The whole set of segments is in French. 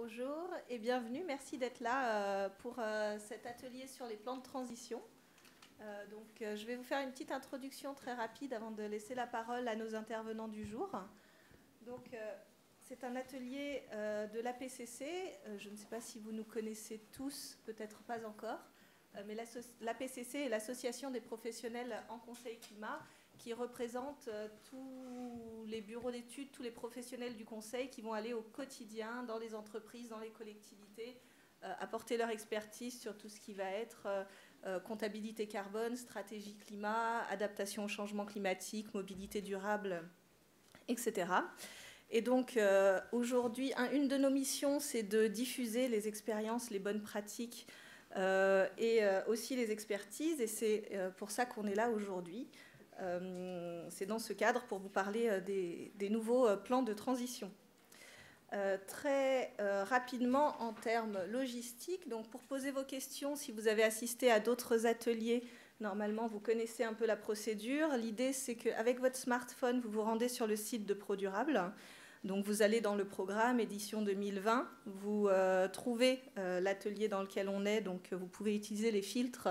Bonjour et bienvenue. Merci d'être là pour cet atelier sur les plans de transition. Je vais vous faire une petite introduction très rapide avant de laisser la parole à nos intervenants du jour. C'est un atelier de l'APCC. Je ne sais pas si vous nous connaissez tous, peut-être pas encore, mais l'APCC est l'Association des professionnels en conseil climat qui représente tous les bureaux d'études, tous les professionnels du conseil qui vont aller au quotidien dans les entreprises, dans les collectivités, apporter leur expertise sur tout ce qui va être comptabilité carbone, stratégie climat, adaptation au changement climatique, mobilité durable, etc. Et donc aujourd'hui, une de nos missions, c'est de diffuser les expériences, les bonnes pratiques et aussi les expertises. Et c'est pour ça qu'on est là aujourd'hui. C'est dans ce cadre pour vous parler des nouveaux plans de transition. Très rapidement en termes logistiques, donc pour poser vos questions, si vous avez assisté à d'autres ateliers, normalement vous connaissez un peu la procédure. L'idée c'est qu'avec votre smartphone, vous vous rendez sur le site de ProDurable. Donc vous allez dans le programme édition 2020, vous trouvez l'atelier dans lequel on est, donc vous pouvez utiliser les filtres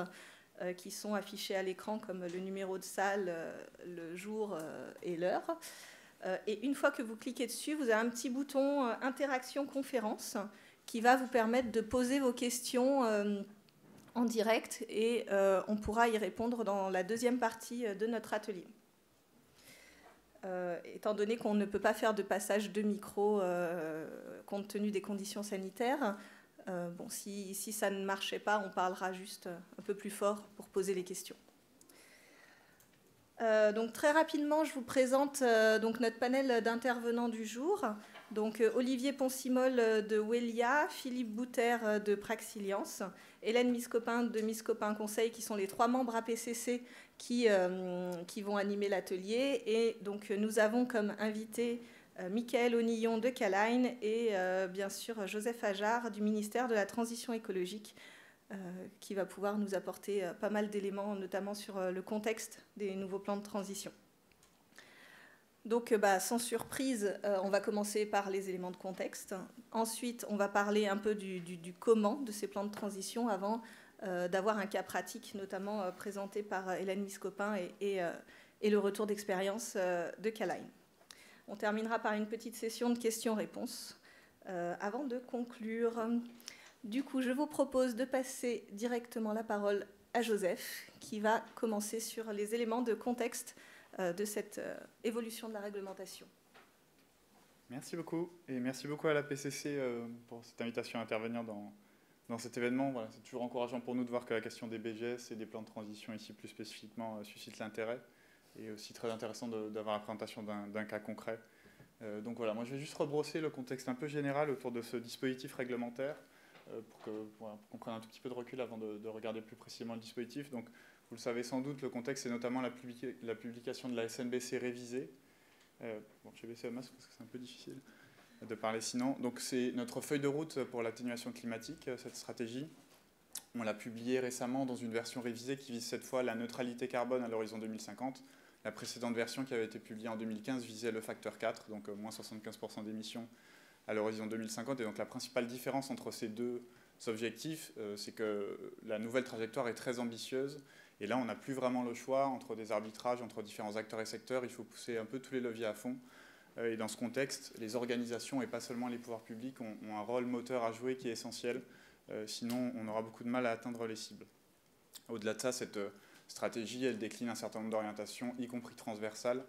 qui sont affichés à l'écran comme le numéro de salle, le jour et l'heure. Et une fois que vous cliquez dessus, vous avez un petit bouton interaction conférence qui va vous permettre de poser vos questions en direct et on pourra y répondre dans la deuxième partie de notre atelier. Étant donné qu'on ne peut pas faire de passage de micro compte tenu des conditions sanitaires, si ça ne marchait pas, on parlera juste un peu plus fort pour poser les questions. Donc très rapidement, je vous présente donc notre panel d'intervenants du jour. Donc Olivier Ponsimol de Welia, Philippe Bouter de Praxiliance, Hélène Miscopin de Miscopin Conseil, qui sont les 3 membres APCC qui vont animer l'atelier. Et donc nous avons comme invité Michael Onillon de Caline et bien sûr Joseph Ajar du ministère de la Transition écologique, qui va pouvoir nous apporter pas mal d'éléments, notamment sur le contexte des nouveaux plans de transition. Donc, sans surprise, on va commencer par les éléments de contexte. Ensuite, on va parler un peu du comment de ces plans de transition avant d'avoir un cas pratique, notamment présenté par Hélène Miscopin et le retour d'expérience de Caline. On terminera par une petite session de questions-réponses avant de conclure. Du coup, je vous propose de passer directement la parole à Joseph, qui va commencer sur les éléments de contexte de cette évolution de la réglementation. Merci beaucoup, et merci beaucoup à l'APCC pour cette invitation à intervenir dans cet événement. Voilà, c'est toujours encourageant pour nous de voir que la question des BGS et des plans de transition ici plus spécifiquement suscite l'intérêt, et aussi très intéressant d'avoir la présentation d'un cas concret. Donc voilà, moi je vais juste rebrosser le contexte un peu général autour de ce dispositif réglementaire, pour qu'on prenne un tout petit peu de recul avant de regarder plus précisément le dispositif. Donc, vous le savez sans doute, le contexte, c'est notamment la publication de la SNBC révisée. Je vais baisser le masque parce que c'est un peu difficile de parler sinon. Donc, c'est notre feuille de route pour l'atténuation climatique, cette stratégie. On l'a publiée récemment dans une version révisée qui vise cette fois la neutralité carbone à l'horizon 2050. La précédente version qui avait été publiée en 2015 visait le facteur 4, donc moins 75% d'émissions à l'horizon 2050. Et donc la principale différence entre ces deux objectifs, c'est que la nouvelle trajectoire est très ambitieuse. Et là, on n'a plus vraiment le choix entre des arbitrages, entre différents acteurs et secteurs. Il faut pousser un peu tous les leviers à fond. Et dans ce contexte, les organisations, et pas seulement les pouvoirs publics, ont un rôle moteur à jouer qui est essentiel. Sinon, on aura beaucoup de mal à atteindre les cibles. Au-delà de ça, cette stratégie, elle décline un certain nombre d'orientations, y compris transversales,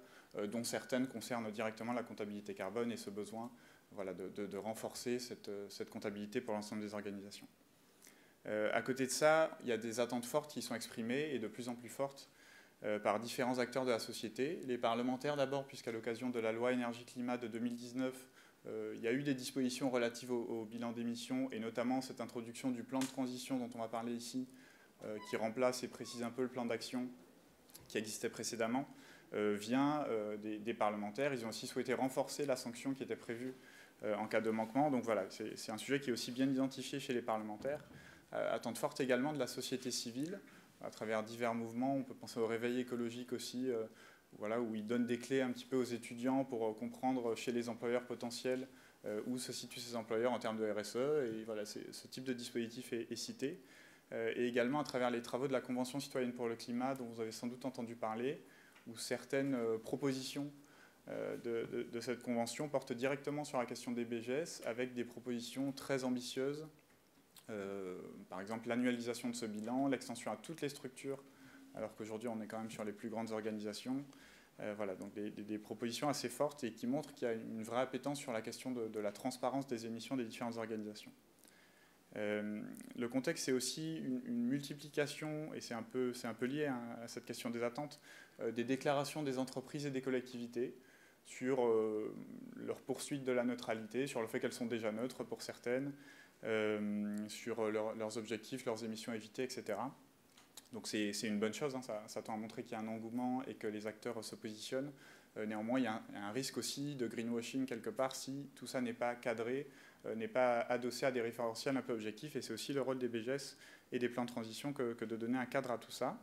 dont certaines concernent directement la comptabilité carbone et ce besoin de renforcer cette comptabilité pour l'ensemble des organisations. À côté de ça, il y a des attentes fortes qui sont exprimées, et de plus en plus fortes, par différents acteurs de la société. Les parlementaires d'abord, puisqu'à l'occasion de la loi énergie-climat de 2019, il y a eu des dispositions relatives au bilan d'émissions, et notamment cette introduction du plan de transition dont on va parler ici, qui remplace et précise un peu le plan d'action qui existait précédemment, vient des parlementaires. Ils ont aussi souhaité renforcer la sanction qui était prévue en cas de manquement. Donc voilà, c'est un sujet qui est aussi bien identifié chez les parlementaires. Attente forte également de la société civile, à travers divers mouvements. On peut penser au réveil écologique aussi, où ils donnent des clés un petit peu aux étudiants pour comprendre chez les employeurs potentiels où se situent ces employeurs en termes de RSE. Et voilà, ce type de dispositif est cité. Et également à travers les travaux de la Convention citoyenne pour le climat, dont vous avez sans doute entendu parler, où certaines propositions de cette convention portent directement sur la question des BGS, avec des propositions très ambitieuses. Par exemple, l'annualisation de ce bilan, l'extension à toutes les structures, alors qu'aujourd'hui on est quand même sur les plus grandes organisations. Voilà, donc des propositions assez fortes et qui montrent qu'il y a une vraie appétence sur la question de la transparence des émissions des différentes organisations. Le contexte, c'est aussi une multiplication, et c'est un peu lié à cette question des attentes, des déclarations des entreprises et des collectivités sur leur poursuite de la neutralité, sur le fait qu'elles sont déjà neutres pour certaines, sur leurs objectifs, leurs émissions évitées, etc. Donc c'est une bonne chose, hein, ça tend à montrer qu'il y a un engouement et que les acteurs se positionnent. Néanmoins, il y a un risque aussi de greenwashing quelque part si tout ça n'est pas cadré, n'est pas adossé à des référentiels un peu objectifs. Et c'est aussi le rôle des BGS et des plans de transition que de donner un cadre à tout ça.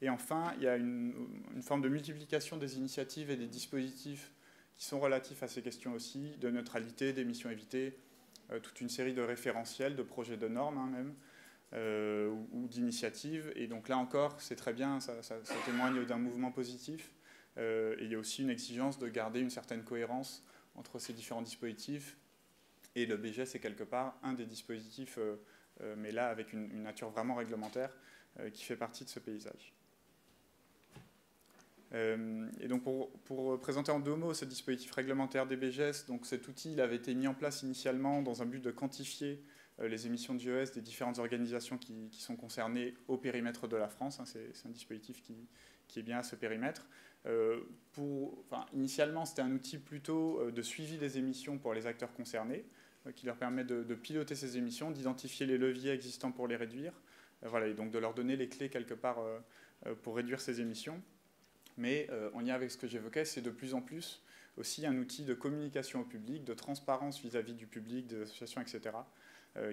Et enfin, il y a une forme de multiplication des initiatives et des dispositifs qui sont relatifs à ces questions aussi, de neutralité, d'émissions évitées, toute une série de référentiels, de projets de normes hein, même, ou d'initiatives. Et donc là encore, c'est très bien, ça témoigne d'un mouvement positif. Et il y a aussi une exigence de garder une certaine cohérence entre ces différents dispositifs. Et le BGS est quelque part un des dispositifs, mais là avec une nature vraiment réglementaire, qui fait partie de ce paysage. Et donc pour présenter en deux mots ce dispositif réglementaire des BGS, donc cet outil il avait été mis en place initialement dans un but de quantifier les émissions de GES des différentes organisations qui sont concernées au périmètre de la France. Hein, c'est un dispositif qui est bien à ce périmètre. Initialement, c'était un outil plutôt de suivi des émissions pour les acteurs concernés, qui leur permet de piloter ces émissions, d'identifier les leviers existants pour les réduire, voilà, et donc de leur donner les clés quelque part pour réduire ces émissions. Mais en lien avec ce que j'évoquais, c'est de plus en plus aussi un outil de communication au public, de transparence vis-à-vis du public, des associations, etc.,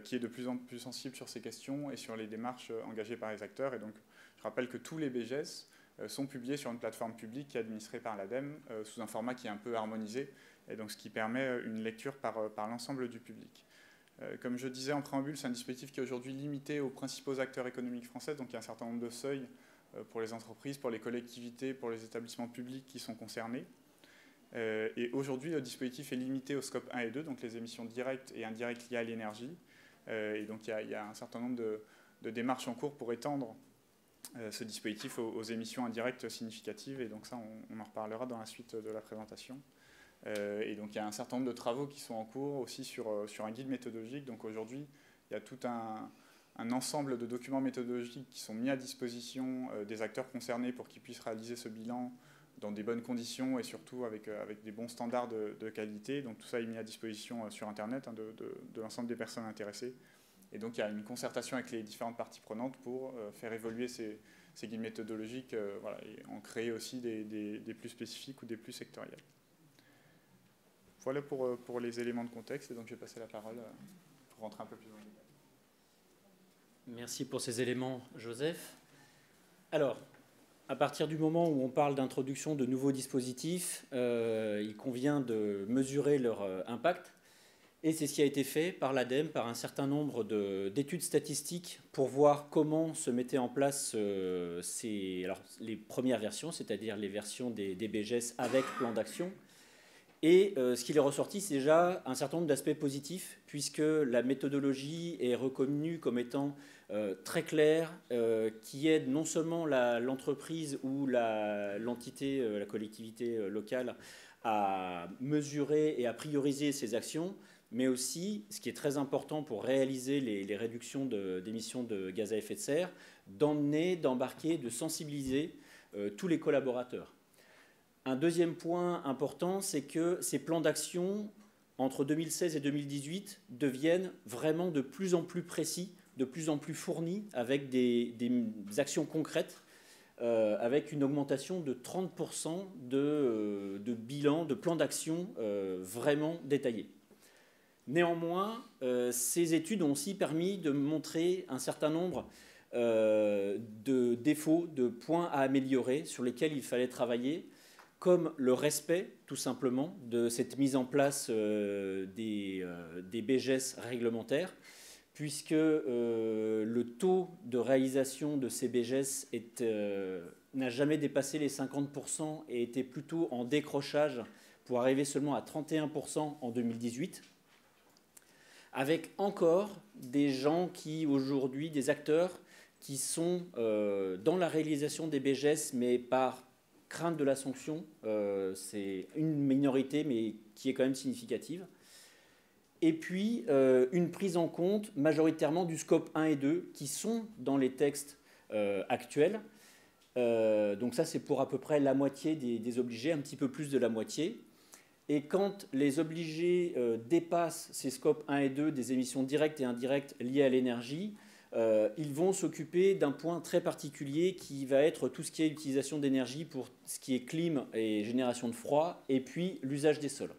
qui est de plus en plus sensible sur ces questions et sur les démarches engagées par les acteurs. Et donc, je rappelle que tous les BGS sont publiés sur une plateforme publique qui est administrée par l'ADEME, sous un format qui est un peu harmonisé, et donc ce qui permet une lecture par l'ensemble du public. Comme je disais en préambule, c'est un dispositif qui est aujourd'hui limité aux principaux acteurs économiques français, donc il y a un certain nombre de seuils pour les entreprises, pour les collectivités, pour les établissements publics qui sont concernés. Et aujourd'hui, le dispositif est limité au scope 1 et 2, donc les émissions directes et indirectes liées à l'énergie. Et donc il y a un certain nombre de démarches en cours pour étendre ce dispositif aux émissions indirectes significatives. Et donc ça, on en reparlera dans la suite de la présentation. Et donc il y a un certain nombre de travaux qui sont en cours aussi sur un guide méthodologique. Donc aujourd'hui, il y a tout un ensemble de documents méthodologiques qui sont mis à disposition des acteurs concernés pour qu'ils puissent réaliser ce bilan dans des bonnes conditions et surtout avec des bons standards de qualité. Donc tout ça est mis à disposition sur Internet hein, de l'ensemble des personnes intéressées. Et donc il y a une concertation avec les différentes parties prenantes pour faire évoluer ces guides méthodologiques voilà, et en créer aussi des plus spécifiques ou des plus sectoriels. Voilà pour les éléments de contexte. Et donc je vais passer la parole pour rentrer un peu plus dans le détail. Merci pour ces éléments, Joseph. Alors, à partir du moment où on parle d'introduction de nouveaux dispositifs, il convient de mesurer leur impact. Et c'est ce qui a été fait par l'ADEME, par un certain nombre d'études statistiques pour voir comment se mettaient en place les premières versions, c'est-à-dire les versions des BGS avec plan d'action. Et ce qui est ressorti, c'est déjà un certain nombre d'aspects positifs, puisque la méthodologie est reconnue comme étant très claire, qui aide non seulement l'entreprise ou l'entité, la collectivité locale, à mesurer et à prioriser ses actions, mais aussi, ce qui est très important pour réaliser les réductions d'émissions de gaz à effet de serre, d'embarquer, de sensibiliser tous les collaborateurs. Un deuxième point important, c'est que ces plans d'action, entre 2016 et 2018, deviennent vraiment de plus en plus précis, de plus en plus fournis, avec des actions concrètes, avec une augmentation de 30% de bilan, de plans d'action vraiment détaillés. Néanmoins, ces études ont aussi permis de montrer un certain nombre de défauts, de points à améliorer sur lesquels il fallait travailler, comme le respect, tout simplement, de cette mise en place des BGS réglementaires, puisque le taux de réalisation de ces BGS n'a jamais dépassé les 50% et était plutôt en décrochage pour arriver seulement à 31% en 2018, avec encore des gens qui, aujourd'hui, des acteurs qui sont dans la réalisation des BGS, mais par crainte de la sanction, c'est une minorité, mais qui est quand même significative. Et puis, une prise en compte majoritairement du scope 1 et 2, qui sont dans les textes actuels. Donc ça, c'est pour à peu près la moitié des obligés, un petit peu plus de la moitié. Et quand les obligés dépassent ces scopes 1 et 2 des émissions directes et indirectes liées à l'énergie, ils vont s'occuper d'un point très particulier qui va être tout ce qui est utilisation d'énergie pour ce qui est clim et génération de froid, et puis l'usage des sols.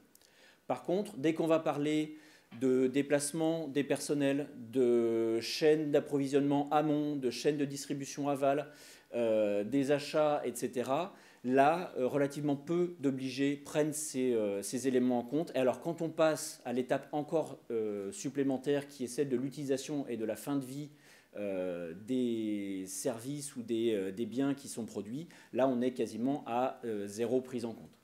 Par contre, dès qu'on va parler de déplacement des personnels, de chaînes d'approvisionnement amont, de chaînes de distribution aval, des achats, etc., là, relativement peu d'obligés prennent ces éléments en compte. Et alors, quand on passe à l'étape encore supplémentaire, qui est celle de l'utilisation et de la fin de vie des services ou des biens qui sont produits, là, on est quasiment à zéro prise en compte.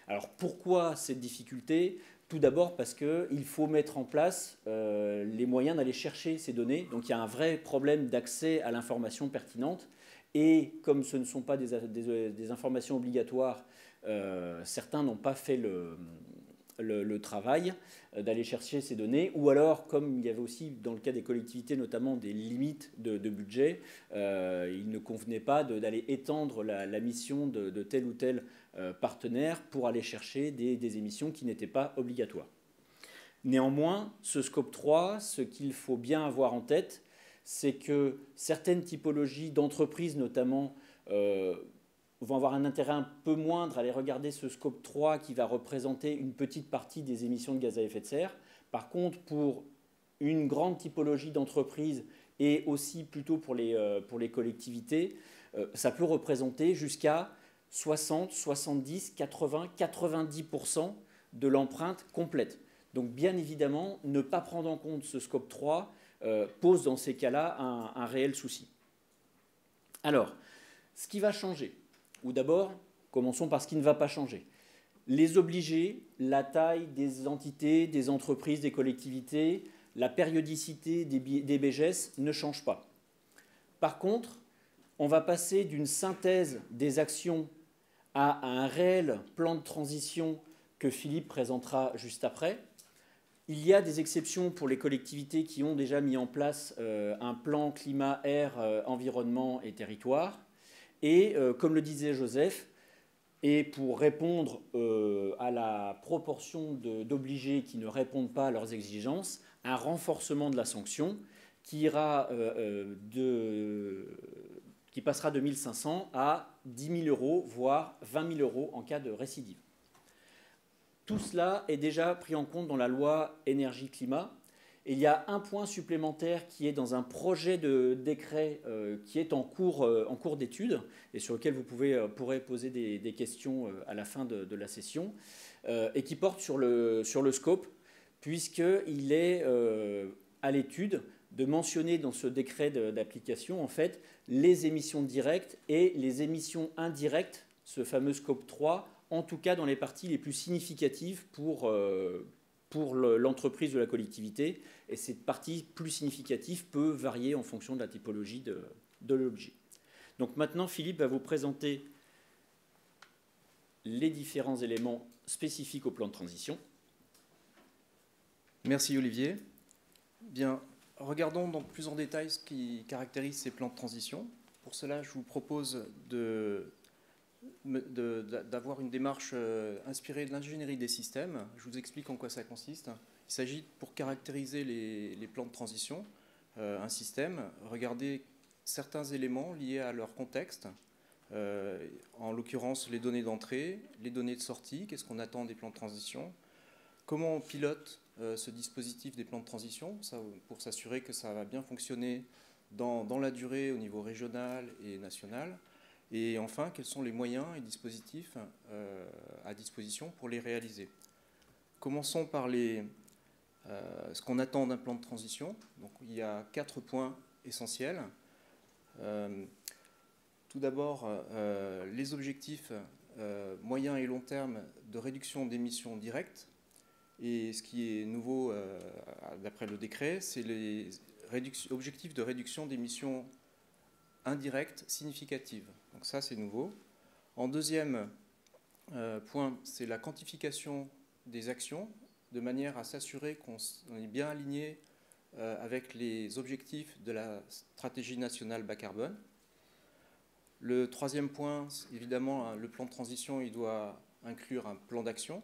Alors, pourquoi cette difficulté ? Tout d'abord parce qu'il faut mettre en place les moyens d'aller chercher ces données. Donc, il y a un vrai problème d'accès à l'information pertinente. Et comme ce ne sont pas des informations obligatoires, certains n'ont pas fait le travail d'aller chercher ces données. Ou alors, comme il y avait aussi dans le cas des collectivités, notamment des limites de budget, il ne convenait pas d'aller étendre la mission de tel ou tel partenaire pour aller chercher des émissions qui n'étaient pas obligatoires. Néanmoins, ce scope 3, ce qu'il faut bien avoir en tête, c'est que certaines typologies d'entreprises, notamment, vont avoir un intérêt un peu moindre à aller regarder ce scope 3 qui va représenter une petite partie des émissions de gaz à effet de serre. Par contre, pour une grande typologie d'entreprises et aussi plutôt pour les collectivités, ça peut représenter jusqu'à 60, 70, 80, 90% de l'empreinte complète. Donc bien évidemment, ne pas prendre en compte ce scope 3 pose dans ces cas-là un réel souci. Alors, ce qui va changer, ou d'abord, commençons par ce qui ne va pas changer. Les obligés, la taille des entités, des entreprises, des collectivités, la périodicité des BGS ne changent pas. Par contre, on va passer d'une synthèse des actions à un réel plan de transition que Philippe présentera juste après. Il y a des exceptions pour les collectivités qui ont déjà mis en place un plan climat, air, environnement et territoire. Et comme le disait Joseph, et pour répondre à la proportion d'obligés qui ne répondent pas à leurs exigences, un renforcement de la sanction qui passera de 1 500 à 10 000 €, voire 20 000 € en cas de récidive. Tout cela est déjà pris en compte dans la loi énergie-climat. Et il y a un point supplémentaire qui est dans un projet de décret qui est en cours d'étude et sur lequel vous pourrez poser des questions à la fin de la session et qui porte sur le scope, puisqu'il est à l'étude de mentionner dans ce décret d'application en fait les émissions directes et les émissions indirectes, ce fameux scope 3, en tout cas dans les parties les plus significatives pour l'entreprise de la collectivité. Et cette partie plus significative peut varier en fonction de la typologie de l'objet. Donc maintenant, Philippe va vous présenter les différents éléments spécifiques au plan de transition. Merci Olivier. Bien, regardons donc plus en détail ce qui caractérise ces plans de transition. Pour cela, je vous propose d'avoir une démarche inspirée de l'ingénierie des systèmes. Je vous explique en quoi ça consiste. Il s'agit, pour caractériser les plans de transition, un système, regarder certains éléments liés à leur contexte, en l'occurrence les données d'entrée, les données de sortie, qu'est-ce qu'on attend des plans de transition, comment on pilote ce dispositif des plans de transition, pour s'assurer que ça va bien fonctionner dans la durée au niveau régional et national, Et enfin, quels sont les moyens et dispositifs à disposition pour les réaliser. Commençons par ce qu'on attend d'un plan de transition. Donc, il y a 4 points essentiels. Tout d'abord, les objectifs moyen et long terme de réduction d'émissions directes. Et ce qui est nouveau d'après le décret, c'est les objectifs de réduction d'émissions indirectes significatives. Donc ça, c'est nouveau. En deuxième point, c'est la quantification des actions, de manière à s'assurer qu'on est bien aligné avec les objectifs de la stratégie nationale bas carbone. Le troisième point, évidemment, le plan de transition, il doit inclure un plan d'action.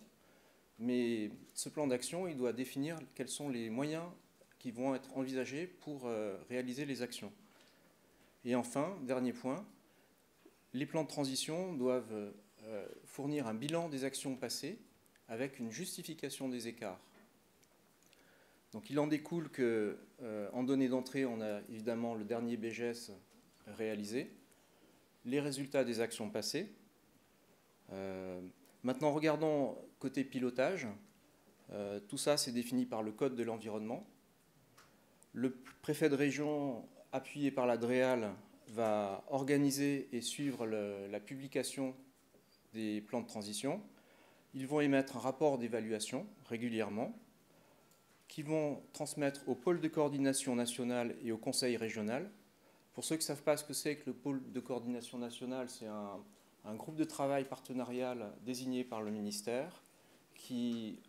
Mais ce plan d'action, il doit définir quels sont les moyens qui vont être envisagés pour réaliser les actions. Et enfin, dernier point, les plans de transition doivent fournir un bilan des actions passées avec une justification des écarts. Donc il en découle qu'en données d'entrée, on a évidemment le dernier BGS réalisé, les résultats des actions passées. Maintenant, regardons côté pilotage. Tout ça, c'est défini par le Code de l'environnement. Le préfet de région, appuyé par la DREAL, va organiser et suivre la publication des plans de transition. Ils vont émettre un rapport d'évaluation régulièrement, qu'ils vont transmettre au pôle de coordination nationale et au conseil régional. Pour ceux qui ne savent pas ce que c'est que le pôle de coordination nationale, c'est un groupe de travail partenarial désigné par le ministère qui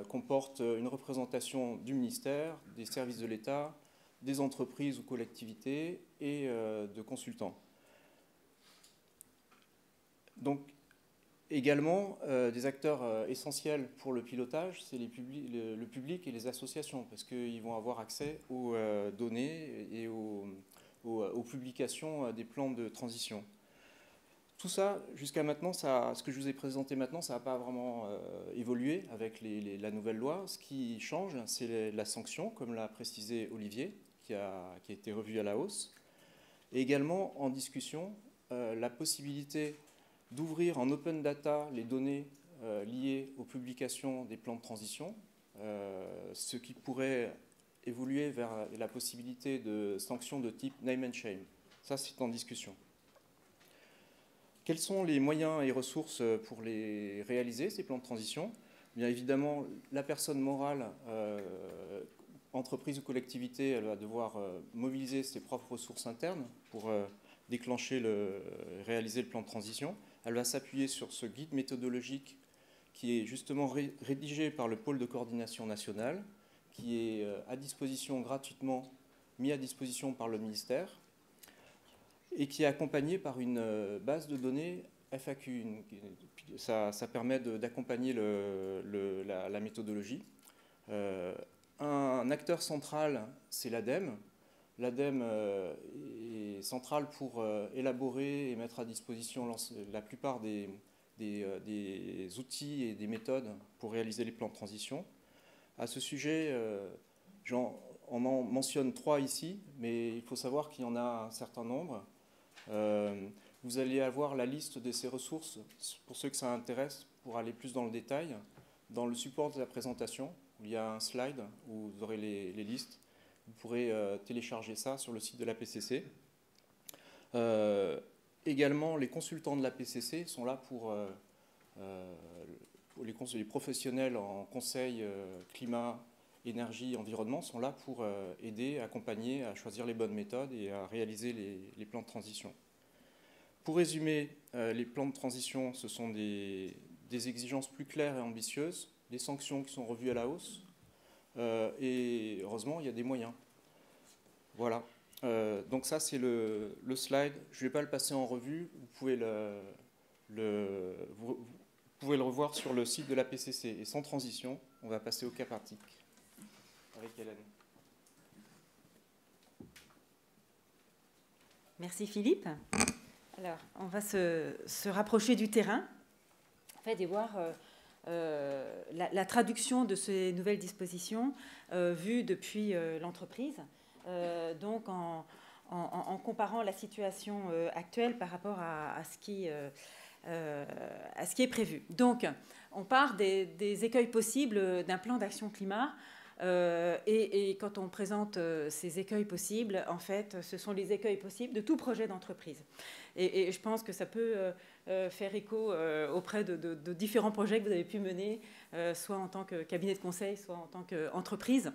comporte une représentation du ministère, des services de l'État, des entreprises ou collectivités et de consultants. Donc, également, des acteurs essentiels pour le pilotage, c'est le public et les associations, parce qu'ils vont avoir accès aux données et aux publications des plans de transition. Tout ça, jusqu'à maintenant, ce que je vous ai présenté maintenant, ça n'a pas vraiment évolué avec la nouvelle loi. Ce qui change, c'est la sanction, comme l'a précisé Olivier, qui a été revue à la hausse. Et également, en discussion, la possibilité d'ouvrir en open data les données liées aux publications des plans de transition, ce qui pourrait évoluer vers la possibilité de sanctions de type name and shame. Ça, c'est en discussion. Quels sont les moyens et ressources pour les réaliser, ces plans de transition? Bien évidemment, la personne morale, entreprise ou collectivité, elle va devoir mobiliser ses propres ressources internes pour déclencher réaliser le plan de transition. Elle va s'appuyer sur ce guide méthodologique qui est justement rédigé par le pôle de coordination nationale, qui est à disposition gratuitement, mis à disposition par le ministère, et qui est accompagné par une base de données FAQ. Ça permet d'accompagner la méthodologie. Un acteur central, c'est l'ADEME. L'ADEME est central pour élaborer et mettre à disposition la plupart des outils et des méthodes pour réaliser les plans de transition. À ce sujet, on en mentionne 3 ici, mais il faut savoir qu'il y en a un certain nombre. Vous allez avoir la liste de ces ressources, pour ceux que ça intéresse, pour aller plus dans le détail, dans le support de la présentation. Il y a un slide où vous aurez les listes. Vous pourrez télécharger ça sur le site de l'APCC. Également, les consultants de l'APCC sont là pour les professionnels en conseil climat, énergie, environnement sont là pour aider, accompagner à choisir les bonnes méthodes et à réaliser les plans de transition. Pour résumer, les plans de transition, ce sont des exigences plus claires et ambitieuses, des sanctions qui sont revues à la hausse, et heureusement, il y a des moyens. Voilà. Donc ça, c'est le slide. Je ne vais pas le passer en revue. Vous pouvez le revoir sur le site de l'APCC. Et sans transition, on va passer au cas pratique. Avec Hélène. Merci Philippe. Alors, on va se rapprocher du terrain en fait, et voir la traduction de ces nouvelles dispositions vues depuis l'entreprise. Donc, en comparant la situation actuelle par rapport à ce qui est prévu. Donc, on part des écueils possibles d'un plan d'action climat. Et quand on présente ces écueils possibles, en fait, ce sont les écueils possibles de tout projet d'entreprise. Et je pense que ça peut faire écho auprès de différents projets que vous avez pu mener, soit en tant que cabinet de conseil, soit en tant qu'entreprise.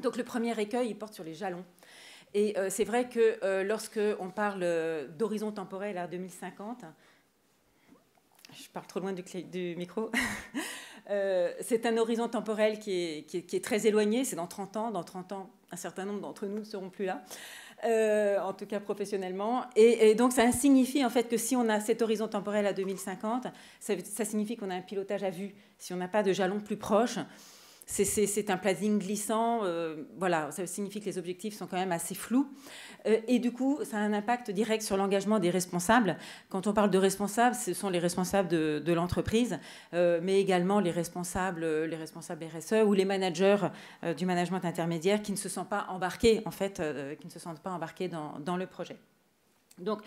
Donc le premier écueil, il porte sur les jalons. Et c'est vrai que lorsque on parle d'horizon temporel à 2050, je parle trop loin du micro, c'est un horizon temporel qui est très éloigné, c'est dans 30 ans. Dans 30 ans, un certain nombre d'entre nous ne seront plus là, en tout cas professionnellement. Et donc ça signifie en fait que si on a cet horizon temporel à 2050, ça signifie qu'on a un pilotage à vue. Si on n'a pas de jalons plus proches, c'est un planning glissant. Voilà, ça signifie que les objectifs sont quand même assez flous. Et du coup, ça a un impact direct sur l'engagement des responsables. Quand on parle de responsables, ce sont les responsables de l'entreprise, mais également les responsables RSE ou les managers du management intermédiaire qui ne se sentent pas embarqués, en fait, qui ne se sentent pas embarqués dans le projet. Donc,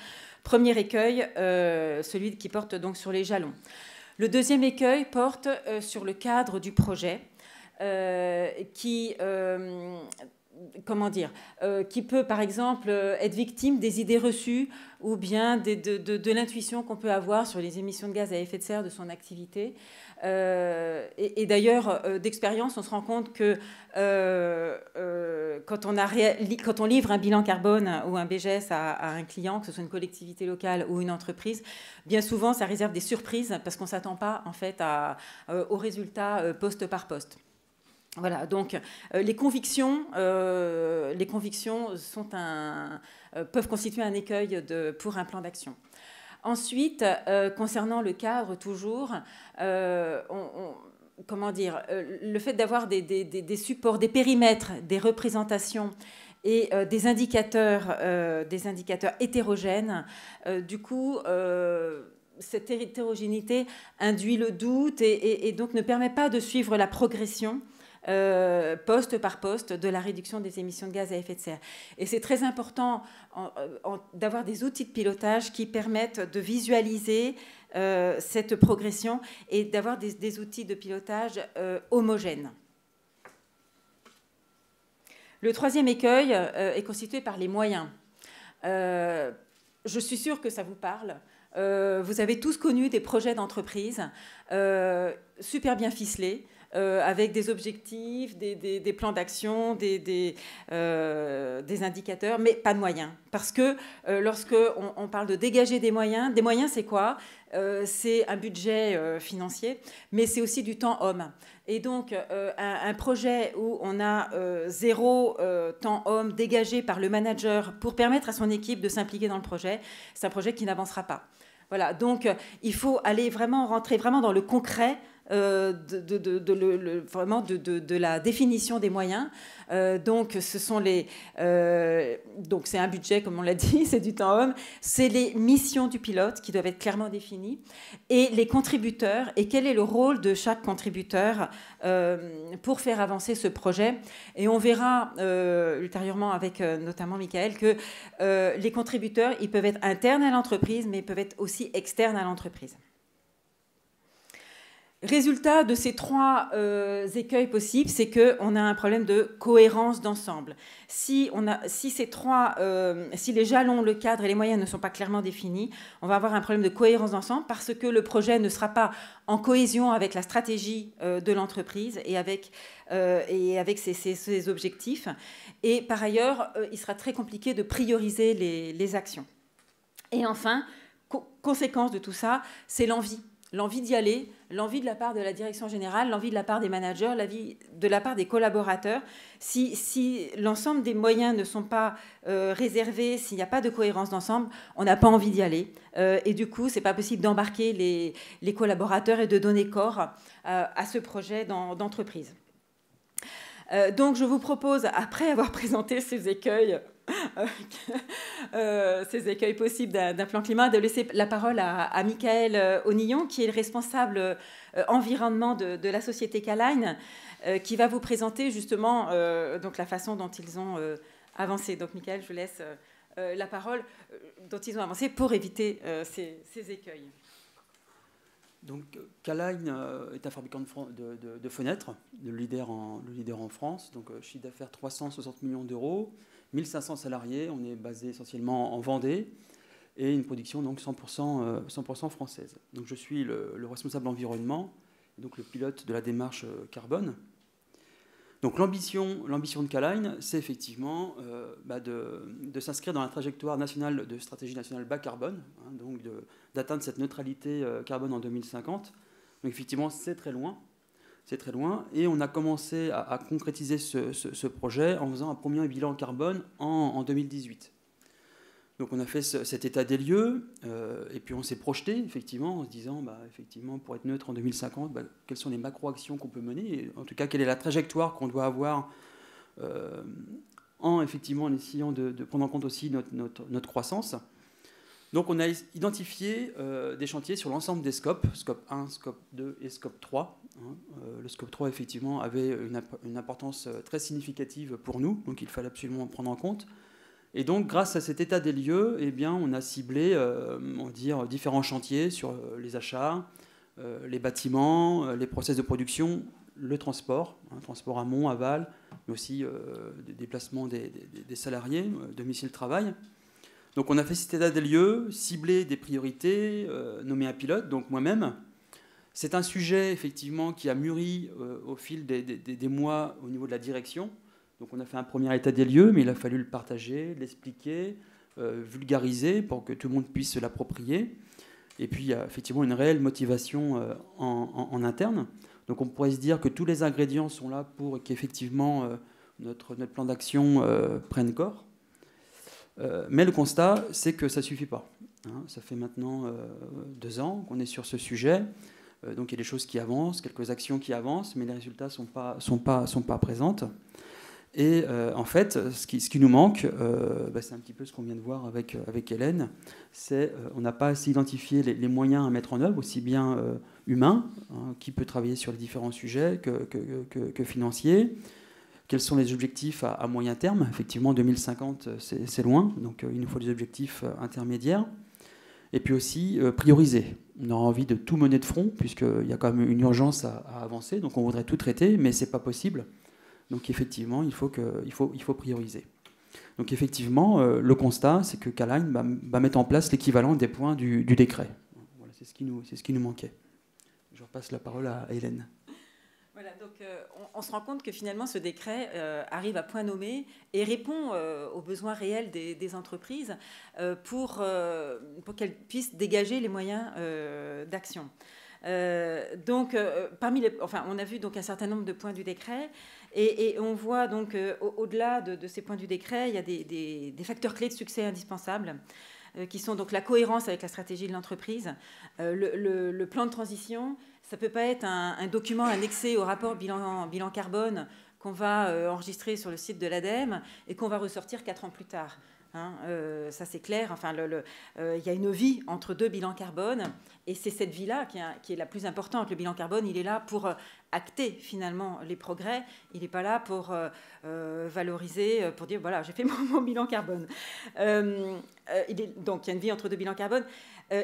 premier écueil, celui qui porte donc sur les jalons. Le deuxième écueil porte sur le cadre du projet. Qui peut, par exemple, être victime des idées reçues ou bien de l'intuition qu'on peut avoir sur les émissions de gaz à effet de serre de son activité. Et d'ailleurs, d'expérience, on se rend compte que quand on livre un bilan carbone ou un BGS à un client, que ce soit une collectivité locale ou une entreprise, bien souvent, ça réserve des surprises parce qu'on ne s'attend pas en fait, aux résultats poste par poste. Voilà, donc les convictions peuvent constituer un écueil pour un plan d'action. Ensuite, concernant le cadre toujours, le fait d'avoir des supports, des périmètres, des représentations et des indicateurs hétérogènes, du coup, cette hétérogénéité induit le doute et donc ne permet pas de suivre la progression poste par poste de la réduction des émissions de gaz à effet de serre. Et c'est très important d'avoir des outils de pilotage qui permettent de visualiser cette progression et d'avoir des outils de pilotage homogènes. Le troisième écueil est constitué par les moyens. Je suis sûre que ça vous parle. Vous avez tous connu des projets d'entreprise super bien ficelés, avec des objectifs, des plans d'action, des indicateurs, mais pas de moyens. Parce que lorsqu'on parle de dégager des moyens c'est quoi ? C'est un budget financier, mais c'est aussi du temps homme. Et donc, un projet où on a zéro temps homme dégagé par le manager pour permettre à son équipe de s'impliquer dans le projet, c'est un projet qui n'avancera pas. Voilà, donc il faut aller rentrer vraiment dans le concret de la définition des moyens. Donc, c'est un budget, comme on l'a dit, c'est du temps homme. C'est les missions du pilote qui doivent être clairement définies et les contributeurs et quel est le rôle de chaque contributeur pour faire avancer ce projet. Et on verra ultérieurement avec notamment Michael que les contributeurs, ils peuvent être internes à l'entreprise, mais ils peuvent être aussi externes à l'entreprise. Résultat de ces trois écueils possibles, c'est qu'on a un problème de cohérence d'ensemble. Si les jalons, le cadre et les moyens ne sont pas clairement définis, on va avoir un problème de cohérence d'ensemble parce que le projet ne sera pas en cohésion avec la stratégie de l'entreprise et avec ses objectifs. Et par ailleurs, il sera très compliqué de prioriser les actions. Et enfin, conséquence de tout ça, c'est l'envie. L'envie d'y aller, l'envie de la part de la direction générale, l'envie de la part des managers, l'envie de la part des collaborateurs. Si l'ensemble des moyens ne sont pas réservés, s'il n'y a pas de cohérence d'ensemble, on n'a pas envie d'y aller. Et du coup, ce n'est pas possible d'embarquer les collaborateurs et de donner corps à ce projet d'entreprise. Donc, je vous propose, après avoir présenté ces écueils possibles d'un plan climat, de laisser la parole à Michael Onillon, qui est le responsable environnement de la société K-Line, qui va vous présenter justement donc la façon dont ils ont avancé. Donc, Michael, je vous laisse la parole dont ils ont avancé pour éviter ces écueils. Donc, K-Line est un fabricant de fenêtres, le leader en France. Donc, chiffre d'affaires 360 millions d'euros, 1500 salariés. On est basé essentiellement en Vendée et une production donc 100% française. Donc, je suis le responsable environnement, donc le pilote de la démarche carbone. Donc, l'ambition de K-Line, c'est effectivement de s'inscrire dans la trajectoire nationale de stratégie nationale bas carbone, hein, donc d'atteindre cette neutralité carbone en 2050. Donc, effectivement, c'est très loin. C'est très loin. Et on a commencé à concrétiser ce projet en faisant un premier bilan carbone en 2018. Donc on a fait cet état des lieux, et puis on s'est projeté, effectivement, en se disant, effectivement, pour être neutre en 2050, quelles sont les macro-actions qu'on peut mener, et en tout cas, quelle est la trajectoire qu'on doit avoir en essayant de prendre en compte aussi notre croissance. Donc on a identifié des chantiers sur l'ensemble des scopes, scope 1, scope 2 et scope 3. Le scope 3, effectivement, avait une importance très significative pour nous, donc il fallait absolument prendre en compte. Et donc, grâce à cet état des lieux, on a ciblé différents chantiers sur les achats, les bâtiments, les process de production, le transport, transport amont, aval, mais aussi des déplacements des salariés, domicile-travail. Donc, on a fait cet état des lieux, ciblé des priorités, nommé un pilote, donc moi-même. C'est un sujet, effectivement, qui a mûri au fil des mois au niveau de la direction. Donc on a fait un premier état des lieux, mais il a fallu le partager, l'expliquer, vulgariser pour que tout le monde puisse se l'approprier. Et puis il y a effectivement une réelle motivation en interne. Donc on pourrait se dire que tous les ingrédients sont là pour qu'effectivement notre plan d'action prenne corps. Mais le constat, c'est que ça ne suffit pas. Ça fait maintenant 2 ans qu'on est sur ce sujet. Donc il y a des choses qui avancent, quelques actions qui avancent, mais les résultats ne sont pas présentes. Et en fait, ce qui nous manque, c'est un petit peu ce qu'on vient de voir avec Hélène, c'est on n'a pas assez identifié les moyens à mettre en œuvre, aussi bien humains, qui peut travailler sur les différents sujets, que financiers. Quels sont les objectifs à moyen terme? Effectivement, 2050, c'est loin, donc il nous faut des objectifs intermédiaires. Et puis aussi prioriser. On a envie de tout mener de front, puisqu'il y a quand même une urgence à avancer, donc on voudrait tout traiter, mais ce n'est pas possible. Donc effectivement, il faut prioriser. Donc effectivement, le constat, c'est que K-Line va mettre en place l'équivalent des points du décret. Voilà, c'est ce qui nous manquait. Je repasse la parole à Hélène. Voilà, donc on se rend compte que finalement ce décret arrive à point nommé et répond aux besoins réels des entreprises pour qu'elles puissent dégager les moyens d'action. Donc, on a vu donc un certain nombre de points du décret et on voit donc au-delà de ces points du décret, il y a des facteurs clés de succès indispensables qui sont donc la cohérence avec la stratégie de l'entreprise, le plan de transition. Ça ne peut pas être un document annexé au rapport bilan carbone qu'on va enregistrer sur le site de l'ADEME et qu'on va ressortir 4 ans plus tard. Ça c'est clair. Enfin, il y a une vie entre 2 bilans carbone et c'est cette vie-là qui est la plus importante. Le bilan carbone, il est là pour acter finalement les progrès. Il n'est pas là pour valoriser, pour dire voilà, j'ai fait mon bilan carbone. Donc il y a une vie entre 2 bilans carbone.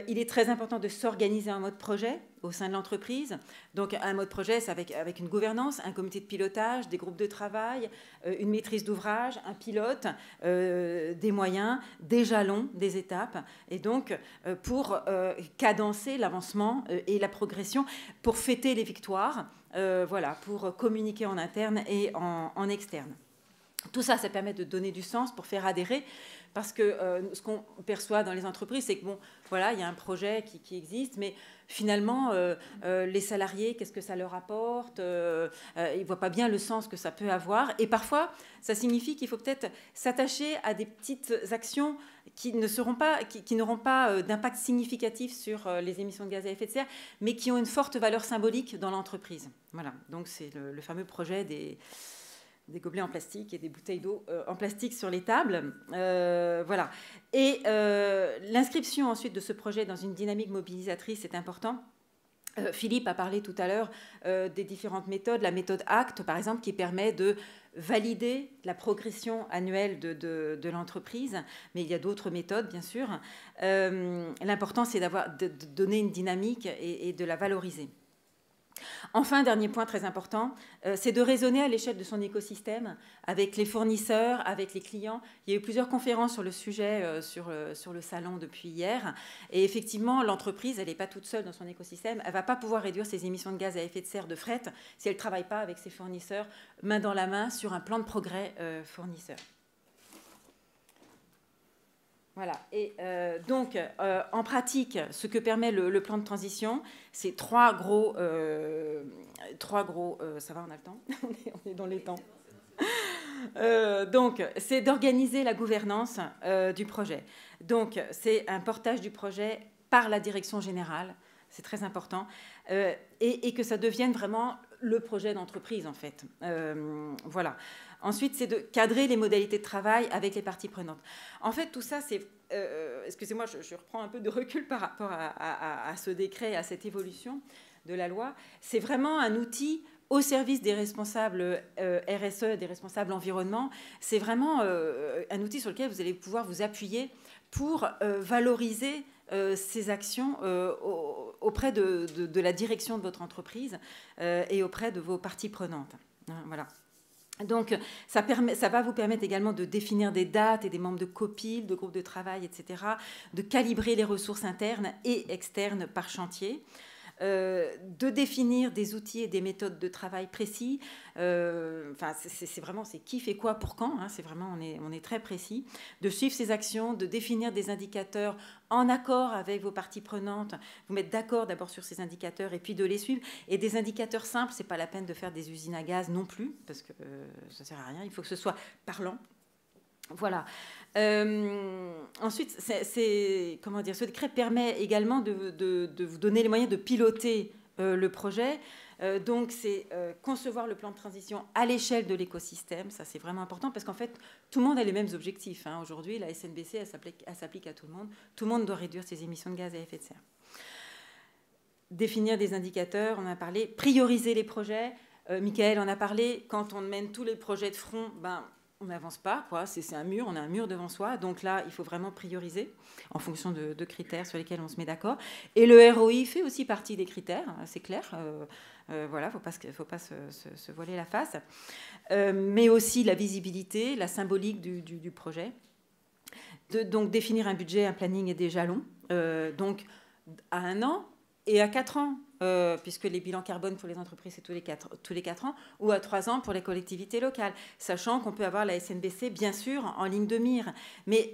Il est très important de s'organiser en mode projet au sein de l'entreprise. Donc un mode projet, c'est avec une gouvernance, un comité de pilotage, des groupes de travail, une maîtrise d'ouvrage, un pilote, des moyens, des jalons, des étapes. Et donc pour cadencer l'avancement et la progression, pour fêter les victoires, pour communiquer en interne et en externe. Tout ça, ça permet de donner du sens pour faire adhérer. Parce que ce qu'on perçoit dans les entreprises, c'est que il y a un projet qui existe, mais finalement, les salariés, qu'est-ce que ça leur apporte? Ils ne voient pas bien le sens que ça peut avoir. Et parfois, ça signifie qu'il faut peut-être s'attacher à des petites actions qui n'auront pas d'impact significatif sur les émissions de gaz à effet de serre, mais qui ont une forte valeur symbolique dans l'entreprise. Voilà, donc c'est le fameux projet des gobelets en plastique et des bouteilles d'eau en plastique sur les tables. Voilà. Et l'inscription ensuite de ce projet dans une dynamique mobilisatrice est important Philippe a parlé tout à l'heure des différentes méthodes, la méthode ACT par exemple, qui permet de valider la progression annuelle de l'entreprise, mais il y a d'autres méthodes bien sûr. L'important c'est de donner une dynamique et de la valoriser. Enfin, dernier point très important, c'est de raisonner à l'échelle de son écosystème avec les fournisseurs, avec les clients. Il y a eu plusieurs conférences sur le sujet sur le salon depuis hier. Et effectivement, l'entreprise, elle n'est pas toute seule dans son écosystème. Elle ne va pas pouvoir réduire ses émissions de gaz à effet de serre de fret si elle ne travaille pas avec ses fournisseurs main dans la main sur un plan de progrès fournisseur. Voilà. Et donc, en pratique, ce que permet le plan de transition, c'est trois gros. Ça va, on a le temps. On est dans les temps. Donc, c'est d'organiser la gouvernance du projet. Donc, c'est un portage du projet par la direction générale. C'est très important. Et que ça devienne vraiment le projet d'entreprise, en fait. Voilà. Ensuite, c'est de cadrer les modalités de travail avec les parties prenantes. En fait, tout ça, c'est... excusez-moi, je reprends un peu de recul par rapport à ce décret, à cette évolution de la loi. C'est vraiment un outil au service des responsables RSE, des responsables environnement. C'est vraiment un outil sur lequel vous allez pouvoir vous appuyer pour valoriser ces actions auprès de la direction de votre entreprise et auprès de vos parties prenantes. Voilà. Donc, ça va vous permettre également de définir des dates et des membres de COPIL, de groupes de travail, etc., de calibrer les ressources internes et externes par chantier, de définir des outils et des méthodes de travail précis. C'est vraiment qui fait quoi pour quand. Hein, c'est vraiment on est très précis. De suivre ces actions, de définir des indicateurs en accord avec vos parties prenantes, vous mettre d'accord d'abord sur ces indicateurs et puis de les suivre. Et des indicateurs simples, c'est pas la peine de faire des usines à gaz non plus parce que ça sert à rien. Il faut que ce soit parlant. Voilà. Ensuite, ce décret permet également de vous donner les moyens de piloter le projet. Donc, c'est concevoir le plan de transition à l'échelle de l'écosystème. Ça, c'est vraiment important parce qu'en fait, tout le monde a les mêmes objectifs. Hein. Aujourd'hui, la SNBC, elle s'applique à tout le monde. Tout le monde doit réduire ses émissions de gaz à effet de serre. Définir des indicateurs, on en a parlé. Prioriser les projets. Michael en a parlé. Quand on mène tous les projets de front, on n'avance pas, quoi. C'est un mur, on a un mur devant soi. Donc là, il faut vraiment prioriser en fonction de critères sur lesquels on se met d'accord. Et le ROI fait aussi partie des critères, c'est clair. Voilà, faut pas se voiler la face. Mais aussi la visibilité, la symbolique du projet. Donc définir un budget, un planning et des jalons. Donc à 1 an et à 4 ans. Puisque les bilans carbone pour les entreprises, c'est tous les 4 ans, ou à 3 ans pour les collectivités locales, sachant qu'on peut avoir la SNBC, bien sûr, en ligne de mire. Mais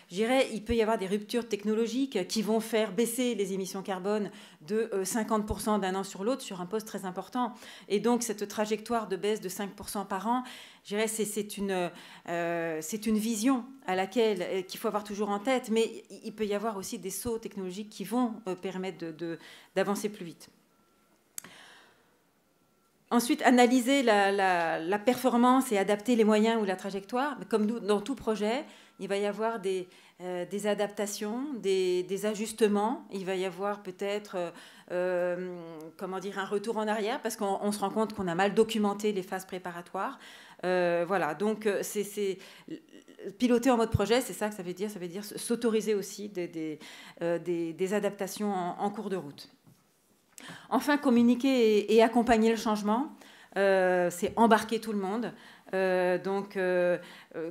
je dirais, il peut y avoir des ruptures technologiques qui vont faire baisser les émissions carbone de 50% d'un an sur l'autre sur un poste très important. Et donc, cette trajectoire de baisse de 5% par an, je dirais, c'est une vision qu'il faut avoir toujours en tête, mais il peut y avoir aussi des sauts technologiques qui vont permettre d'avancer plus vite. Ensuite, analyser la performance et adapter les moyens ou la trajectoire. Comme dans tout projet, il va y avoir des adaptations, des ajustements. Il va y avoir peut-être un retour en arrière parce qu'on se rend compte qu'on a mal documenté les phases préparatoires. Voilà, donc c'est piloter en mode projet, c'est ça que ça veut dire. Ça veut dire s'autoriser aussi des adaptations en cours de route. Enfin, communiquer et accompagner le changement, c'est embarquer tout le monde.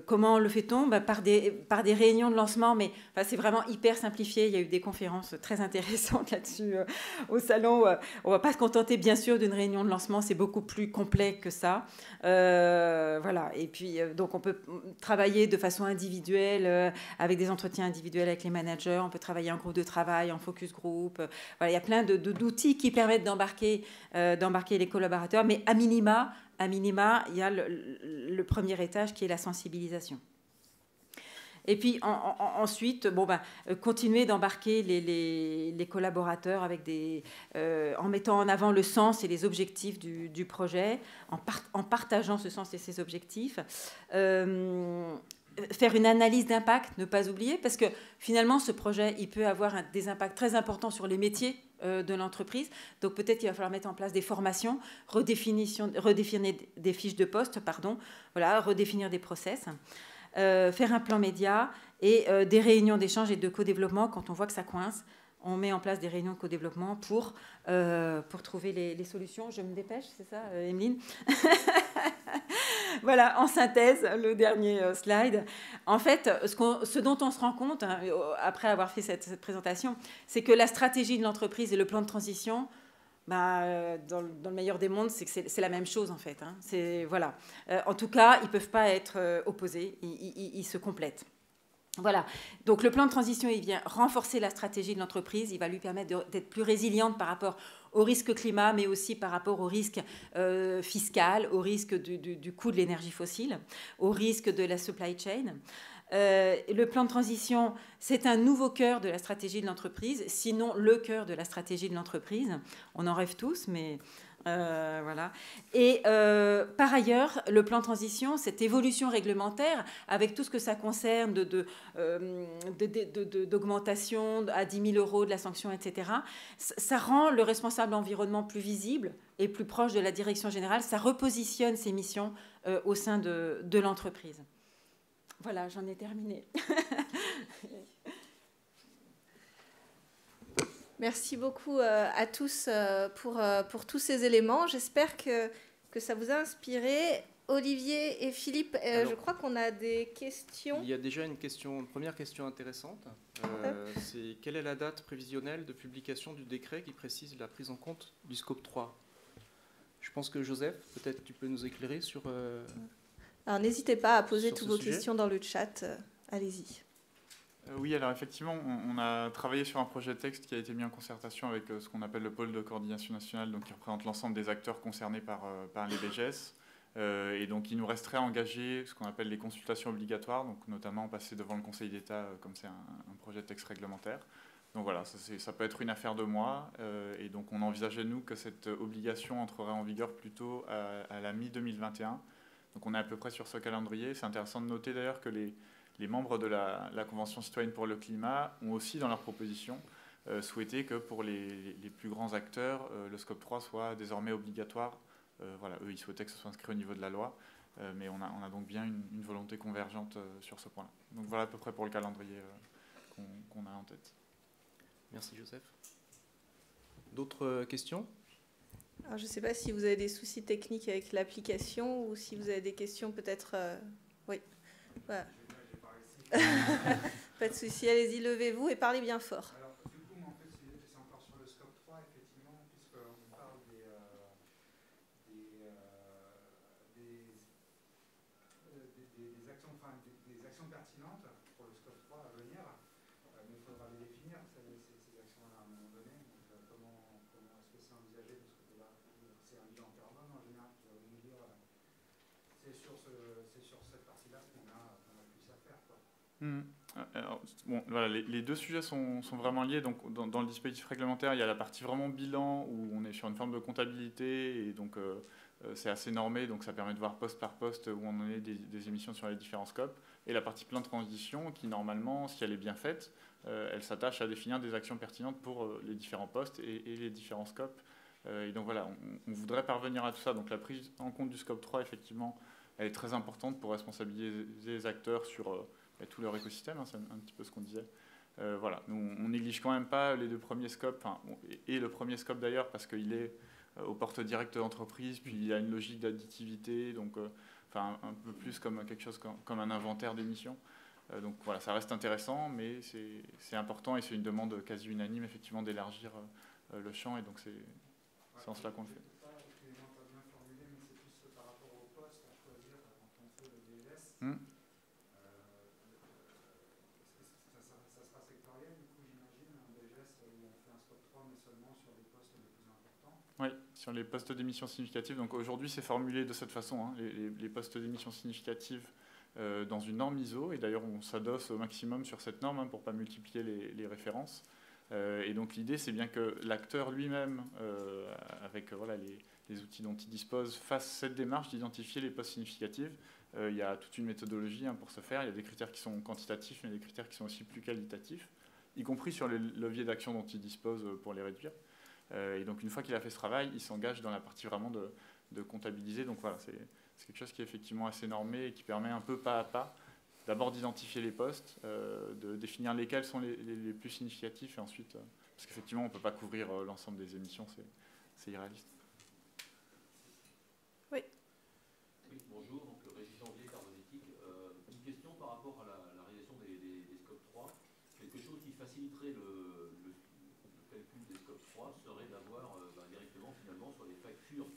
Comment le fait-on ? Par des réunions de lancement, mais c'est vraiment hyper simplifié. Il y a eu des conférences très intéressantes là-dessus au salon. On ne va pas se contenter, bien sûr, d'une réunion de lancement. C'est beaucoup plus complet que ça. Voilà. Et puis, donc, on peut travailler de façon individuelle, avec des entretiens individuels avec les managers. On peut travailler en groupe de travail, en focus group. Voilà, il y a plein d'outils qui permettent d'embarquer les collaborateurs, mais à minima, il y a le premier étage qui est la sensibilisation. Et puis ensuite, continuer d'embarquer les collaborateurs avec en mettant en avant le sens et les objectifs du projet, en partageant ce sens et ces objectifs. Faire une analyse d'impact, ne pas oublier, parce que finalement, ce projet, il peut avoir des impacts très importants sur les métiers de l'entreprise. Donc peut-être qu'il va falloir mettre en place des formations, redéfinir des fiches de poste, voilà, redéfinir des process, faire un plan média et des réunions d'échange et de co-développement. Quand on voit que ça coince, on met en place des réunions de co-développement pour trouver les solutions. Je me dépêche, c'est ça, Emeline? Voilà, en synthèse, le dernier slide. En fait, ce dont on se rend compte, hein, après avoir fait cette présentation, c'est que la stratégie de l'entreprise et le plan de transition, dans le meilleur des mondes, c'est la même chose, en fait. Hein. Voilà. En tout cas, ils ne peuvent pas être opposés, ils se complètent. Voilà, donc le plan de transition, il vient renforcer la stratégie de l'entreprise, il va lui permettre d'être plus résiliente par rapport au risque climat, mais aussi par rapport au risque fiscal, au risque du coût de l'énergie fossile, au risque de la supply chain. Le plan de transition, c'est un nouveau cœur de la stratégie de l'entreprise, sinon le cœur de la stratégie de l'entreprise. On en rêve tous, mais... voilà. Et par ailleurs, le plan de transition, cette évolution réglementaire, avec tout ce que ça concerne d'augmentation à 10 000 € de la sanction, etc., ça rend le responsable environnement plus visible et plus proche de la direction générale. Ça repositionne ses missions au sein de l'entreprise. Voilà, j'en ai terminé. Merci beaucoup à tous pour tous ces éléments. J'espère que ça vous a inspiré. Olivier et Philippe, je crois qu'on a des questions. Il y a déjà une première question intéressante. C'est quelle est la date prévisionnelle de publication du décret qui précise la prise en compte du scope 3 ? Je pense que Joseph, peut-être tu peux nous éclairer sur... Alors n'hésitez pas à poser toutes vos questions dans le chat. Allez-y. Oui, alors effectivement, on a travaillé sur un projet de texte qui a été mis en concertation avec ce qu'on appelle le pôle de coordination nationale, donc qui représente l'ensemble des acteurs concernés par les BGS. Et donc il nous resterait à engager ce qu'on appelle les consultations obligatoires, donc notamment passer devant le Conseil d'État comme c'est un projet de texte réglementaire. Donc voilà, ça peut être une affaire de mois, et donc on envisageait nous que cette obligation entrerait en vigueur plutôt à la mi-2021. Donc on est à peu près sur ce calendrier. C'est intéressant de noter d'ailleurs que les membres de la Convention citoyenne pour le climat ont aussi dans leur proposition souhaité que pour les plus grands acteurs, le scope 3 soit désormais obligatoire. Voilà, eux, ils souhaitaient que ce soit inscrit au niveau de la loi, mais on a donc bien une volonté convergente sur ce point-là. Donc voilà à peu près pour le calendrier qu'on a en tête. Merci Joseph. D'autres questions ? Alors, je ne sais pas si vous avez des soucis techniques avec l'application ou si vous avez des questions peut-être... Oui, voilà. Pas de souci, allez-y, levez-vous et parlez bien fort. Alors, du coup, en fait, c'est encore sur le scope 3, effectivement, puisqu'on parle des actions, enfin, des actions pertinentes pour le scope 3 à venir, mais il faudra les définir, ces actions-là, à un moment donné. Donc, comment est-ce que c'est envisagé de ce côté-là? C'est un bilan carbone, en général, qui va nous dire c'est sur cette partie-là qu'on a plus à faire, quoi. Alors, bon, voilà, les deux sujets sont vraiment liés. Donc, dans le dispositif réglementaire, il y a la partie vraiment bilan où on est sur une forme de comptabilité et donc c'est assez normé. Donc, ça permet de voir poste par poste où on en est des émissions sur les différents scopes. Et la partie plan de transition qui, normalement, si elle est bien faite, elle s'attache à définir des actions pertinentes pour les différents postes et les différents scopes. Et donc, voilà, on voudrait parvenir à tout ça. Donc, la prise en compte du scope 3, effectivement, elle est très importante pour responsabiliser les acteurs sur... tout leur écosystème, hein, c'est un petit peu ce qu'on disait. Voilà, nous, on néglige quand même pas les deux premiers scopes, et le premier scope d'ailleurs, parce qu'il est aux portes directes d'entreprise, puis il y a une logique d'additivité, donc un peu plus comme quelque chose comme un inventaire d'émissions. Donc voilà, ça reste intéressant, mais c'est important et c'est une demande quasi unanime, effectivement, d'élargir le champ, et donc c'est en cela qu'on le fait. Oui, sur les postes d'émissions significatives. Donc aujourd'hui, c'est formulé de cette façon, hein, les postes d'émissions significatives dans une norme ISO. Et d'ailleurs, on s'adosse au maximum sur cette norme pour ne pas multiplier les références. Et donc l'idée, c'est bien que l'acteur lui-même, avec voilà, les outils dont il dispose, fasse cette démarche d'identifier les postes significatifs. Il y a toute une méthodologie pour ce faire. Il y a des critères qui sont quantitatifs, mais des critères qui sont aussi plus qualitatifs, y compris sur les leviers d'action dont il dispose pour les réduire. Et donc une fois qu'il a fait ce travail, il s'engage dans la partie vraiment de comptabiliser. Donc voilà, c'est quelque chose qui est effectivement assez normé et qui permet un peu pas à pas d'abord d'identifier les postes, de définir lesquels sont les plus significatifs et ensuite, parce qu'effectivement on ne peut pas couvrir l'ensemble des émissions, c'est irréaliste. Oui. Oui, bonjour, donc Régis Janvier, Carbonétique. Une question par rapport à la réalisation des scopes 3. Quelque chose qui faciliterait le calcul des scopes 3 serait d'avoir directement finalement sur les factures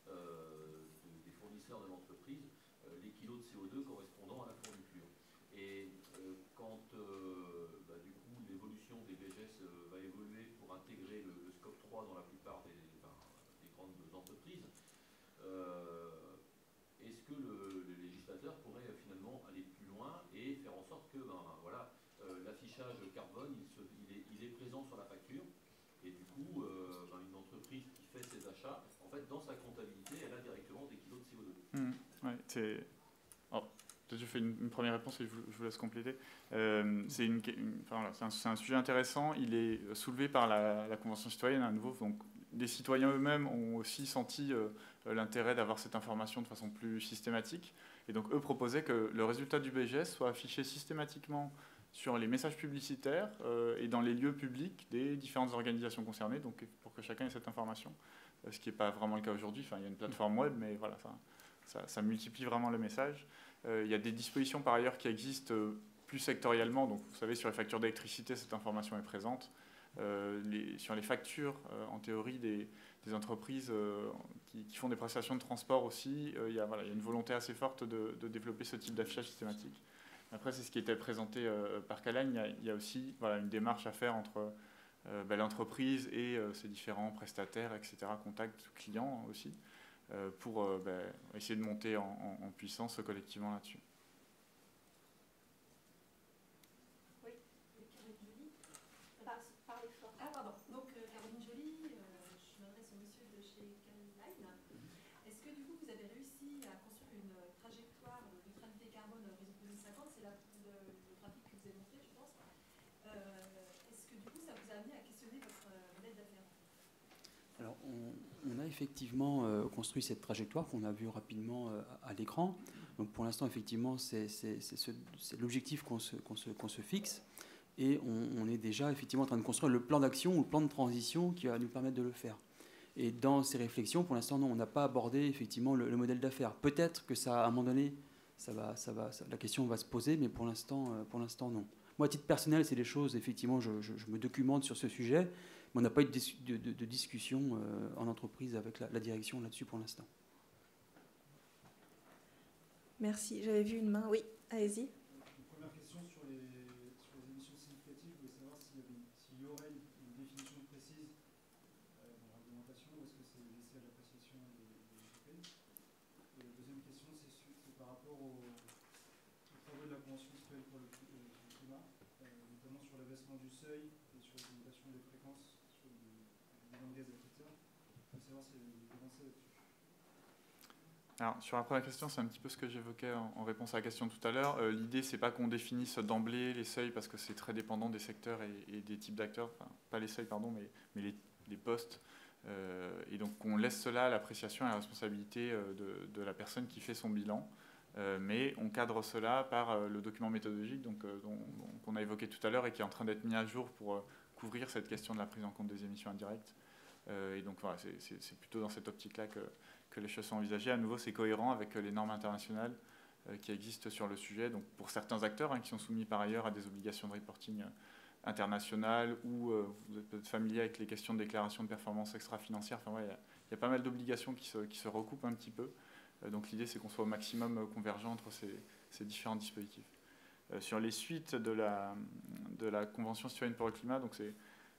des fournisseurs de l'entreprise les kilos de CO2 correspondant à la fourniture. Et quand du coup l'évolution des BGS va évoluer pour intégrer le scope 3 dans la plupart des grandes entreprises, est-ce que le législateur pourrait finalement aller plus loin et faire en sorte que l'affichage carbone il est présent sur la facture et du coup une entreprise qui fait ses achats, en fait dans sa comptabilité elle a directement des kilos de CO2. Ouais, peut-être je fais une première réponse et je vous laisse compléter. C'est un sujet intéressant. Il est soulevé par la Convention citoyenne à nouveau. Donc, les citoyens eux-mêmes ont aussi senti l'intérêt d'avoir cette information de façon plus systématique. Et donc, eux proposaient que le résultat du BGS soit affiché systématiquement sur les messages publicitaires et dans les lieux publics des différentes organisations concernées, donc pour que chacun ait cette information, ce qui n'est pas vraiment le cas aujourd'hui. Enfin, il y a une plateforme web, mais voilà, ça multiplie vraiment le message. Il y a des dispositions par ailleurs qui existent plus sectoriellement. Donc, vous savez, sur les factures d'électricité, cette information est présente. Sur les factures, en théorie, des entreprises qui font des prestations de transport aussi, il y a une volonté assez forte de développer ce type d'affichage systématique. Après, c'est ce qui était présenté par Calagne. Il y a aussi une démarche à faire entre l'entreprise et ses différents prestataires, etc., contacts clients aussi, pour essayer de monter en puissance collectivement là-dessus. Oui, Caroline Joly. Parlez fort. Ah pardon, donc Caroline Joly, je m'adresse au monsieur de chez Caroline. Est-ce que du coup vous avez réussi à construire une trajectoire de neutralité carbone à l'horizon 2050? C'est le graphique que vous avez montré, je pense. Est-ce que du coup ça vous a amené à questionner votre modèle d'affaires? Alors, on a effectivement construit cette trajectoire qu'on a vue rapidement à l'écran. Donc, pour l'instant, effectivement, c'est l'objectif qu'on se fixe. Et on est déjà effectivement en train de construire le plan d'action ou le plan de transition qui va nous permettre de le faire. Et dans ces réflexions, pour l'instant, non, on n'a pas abordé effectivement le modèle d'affaires. Peut-être que ça, à un moment donné, la question va se poser, mais pour l'instant, non. Moi, à titre personnel, c'est des choses, effectivement, je me documente sur ce sujet, mais on n'a pas eu de discussion en entreprise avec la direction là-dessus pour l'instant. Merci. J'avais vu une main. Oui, allez-y. Une première question sur les émissions significatives. Je voulais savoir s'il y aurait une définition précise dans la réglementation ou est-ce que c'est laissé à l'appréciation des entreprises. Et la deuxième question, c'est par rapport aux travaux de la Convention citoyenne pour le climat, notamment sur l'abaissement du seuil et sur l'augmentation des fréquences sur les gaz à effet de serre. Je voulais savoir si vous avez avancé là-dessus. Alors, sur la première question, c'est un petit peu ce que j'évoquais en réponse à la question tout à l'heure. L'idée, c'est pas qu'on définisse d'emblée les seuils parce que c'est très dépendant des secteurs et des types d'acteurs. Enfin, pas les seuils, pardon, mais les postes. Et donc, on laisse cela à l'appréciation et à la responsabilité de la personne qui fait son bilan. Mais on cadre cela par le document méthodologique qu'on a évoqué tout à l'heure et qui est en train d'être mis à jour pour couvrir cette question de la prise en compte des émissions indirectes. Et donc, voilà, c'est plutôt dans cette optique-là que les choses sont envisagées. À nouveau, c'est cohérent avec les normes internationales qui existent sur le sujet. Donc, pour certains acteurs qui sont soumis par ailleurs à des obligations de reporting internationales ou vous êtes peut-être familier avec les questions de déclaration de performance extra-financière. Enfin, il y a pas mal d'obligations qui se recoupent un petit peu. Donc, l'idée, c'est qu'on soit au maximum convergent entre ces différents dispositifs. Sur les suites de la Convention citoyenne pour le climat, donc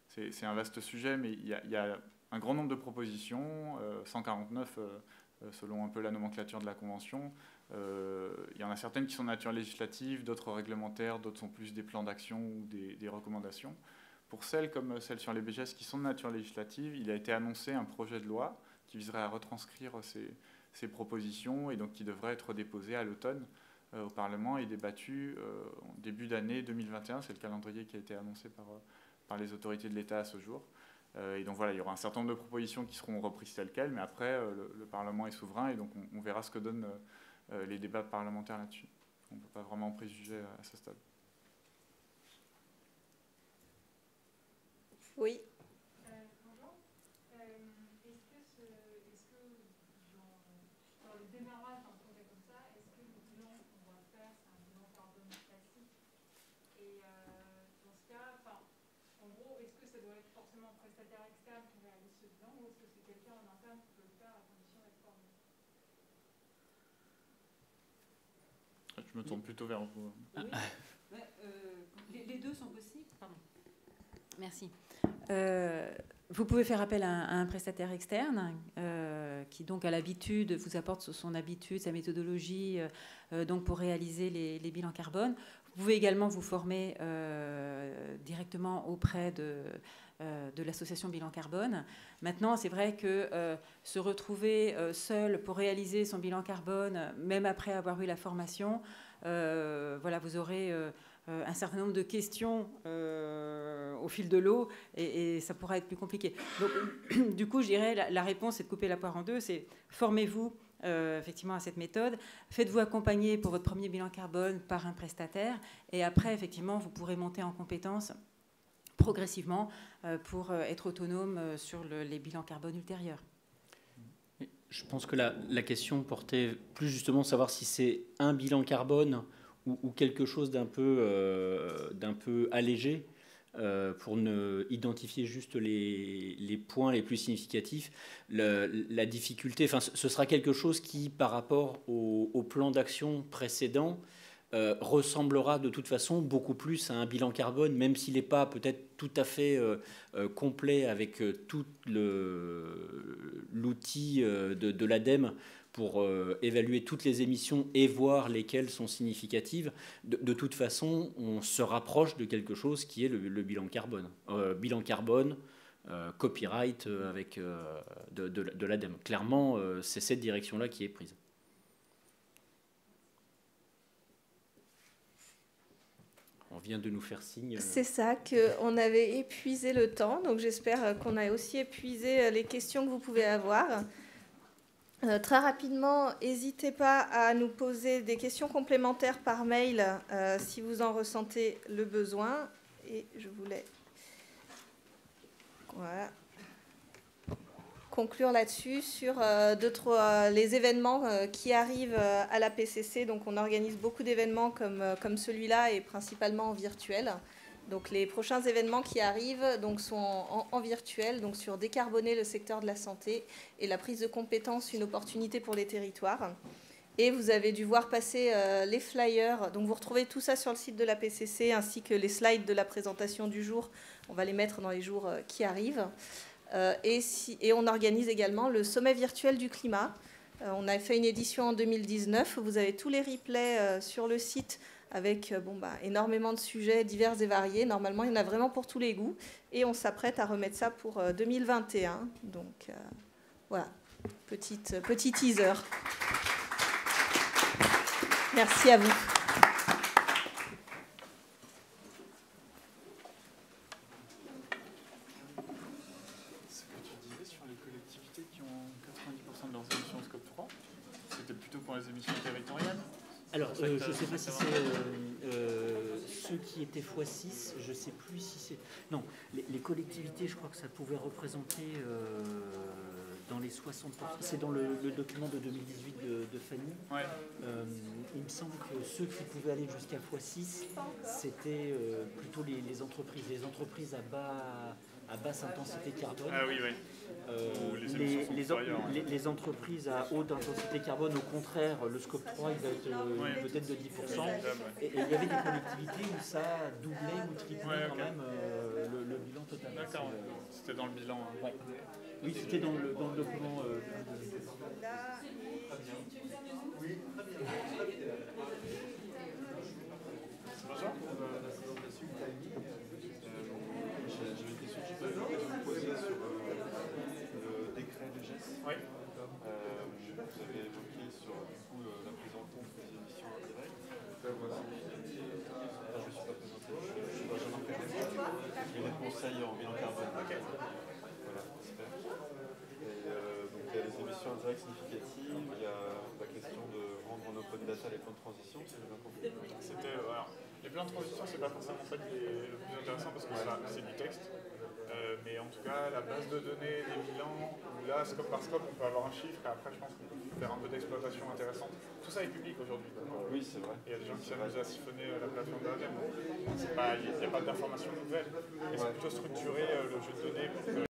c'est un vaste sujet, mais il y a un grand nombre de propositions, 149 selon un peu la nomenclature de la Convention. Il y en a certaines qui sont de nature législative, d'autres réglementaires, d'autres sont plus des plans d'action ou des recommandations. Pour celles comme celles sur les BGS qui sont de nature législative, il a été annoncé un projet de loi qui viserait à retranscrire ces propositions et donc qui devrait être déposé à l'automne au Parlement et débattu en début d'année 2021. C'est le calendrier qui a été annoncé par les autorités de l'État à ce jour. Et donc voilà, il y aura un certain nombre de propositions qui seront reprises telles quelles, mais après, le Parlement est souverain, et donc on verra ce que donnent les débats parlementaires là-dessus. On ne peut pas vraiment en préjuger à ce stade. Oui. Bonjour. Est-ce que dans le démarrage d'un projet comme ça, est-ce que le bilan qu'on va faire, c'est un bilan carbone classique? Et dans ce cas, en gros, est-ce que ça doit être forcément un prestataire externe qui réalise ce bilan, ou est-ce que c'est quelqu'un en interne qui peut le faire à condition d'être formé? Je me tourne plutôt vers vous. Oui. Les deux sont possibles. Pardon. Merci. Vous pouvez faire appel à un prestataire externe qui donc a l'habitude, vous apporte son habitude, sa méthodologie donc pour réaliser les bilans carbone. Vous pouvez également vous former directement auprès de l'association Bilan Carbone. Maintenant, c'est vrai que se retrouver seul pour réaliser son bilan carbone, même après avoir eu la formation, voilà, vous aurez un certain nombre de questions au fil de l'eau et ça pourra être plus compliqué. Donc, du coup, je dirais la réponse, c'est de couper la poire en deux, c'est formez-vous effectivement à cette méthode, faites-vous accompagner pour votre premier bilan carbone par un prestataire et après, effectivement, vous pourrez monter en compétences progressivement pour être autonome sur les bilans carbone ultérieurs. Je pense que la question portait plus justement savoir si c'est un bilan carbone ou quelque chose d'un peu allégé pour ne identifier juste les points les plus significatifs. La difficulté, enfin, ce sera quelque chose qui, par rapport au plan d'action précédent, ressemblera de toute façon beaucoup plus à un bilan carbone, même s'il n'est pas peut-être tout à fait complet avec tout l'outil de l'ADEME pour évaluer toutes les émissions et voir lesquelles sont significatives. De toute façon, on se rapproche de quelque chose qui est le bilan carbone. Bilan carbone, copyright avec de l'ADEME. Clairement, c'est cette direction-là qui est prise. On vient de nous faire signe. C'est ça, qu'on avait épuisé le temps. Donc j'espère qu'on a aussi épuisé les questions que vous pouvez avoir. Très rapidement, n'hésitez pas à nous poser des questions complémentaires par mail si vous en ressentez le besoin. Et je voulais conclure là-dessus sur les événements qui arrivent à la PCC. Donc on organise beaucoup d'événements comme celui-là et principalement en virtuel. Donc les prochains événements qui arrivent donc, sont en virtuel, donc sur décarboner le secteur de la santé et la prise de compétences, une opportunité pour les territoires. Et vous avez dû voir passer les flyers. Donc vous retrouvez tout ça sur le site de la PCC ainsi que les slides de la présentation du jour. On va les mettre dans les jours qui arrivent. Et on organise également le sommet virtuel du climat. On a fait une édition en 2019. Vous avez tous les replays sur le site avec énormément de sujets divers et variés. Normalement, il y en a vraiment pour tous les goûts. Et on s'apprête à remettre ça pour 2021. Donc, voilà, petit teaser. Merci à vous. Ce que tu disais sur les collectivités qui ont 90% de leurs émissions Scope 3, c'était plutôt pour les émissions territoriales? Alors, je ne sais pas si c'est ceux qui étaient x6, je ne sais plus si c'est... Non, les collectivités, je crois que ça pouvait représenter dans les 60%. C'est dans le document de 2018 de Fanny. Ouais. Il me semble que ceux qui pouvaient aller jusqu'à x6, c'était plutôt les entreprises à basse intensité carbone. Ah oui, oui. Les entreprises à haute intensité carbone, au contraire, le scope 3, il va être peut-être de 10%. Et il y avait des collectivités où ça doublait ou triplait quand même le bilan total. D'accord, c'était dans le bilan. Hein. Ouais. Oui, c'était dans le document. Bonjour. J'avais une question que vous poser sur le décret de GES. Oui. Vous avez évoqué sur la prise en compte des émissions indirectes. Je ne suis pas présenté, je suis Benjamin Pédé, et les conseils en bilan carbone. indirecte significative, il y a la question de rendre en open data les plans de transition, si j'ai bien compris. Alors, les plans de transition, c'est pas forcément ça qui est le plus intéressant parce que ça, c'est du texte. Mais en tout cas, la base de données, les bilans, où là, scope par scope, on peut avoir un chiffre et après, je pense qu'on peut faire un peu d'exploitation intéressante. Tout ça est public aujourd'hui. Oui, c'est vrai. Il y a des gens qui s'amusent à siphonner la plateforme d'ADEME. Il n'y a pas d'informations nouvelles. Et c'est plutôt structurer le jeu de données pour que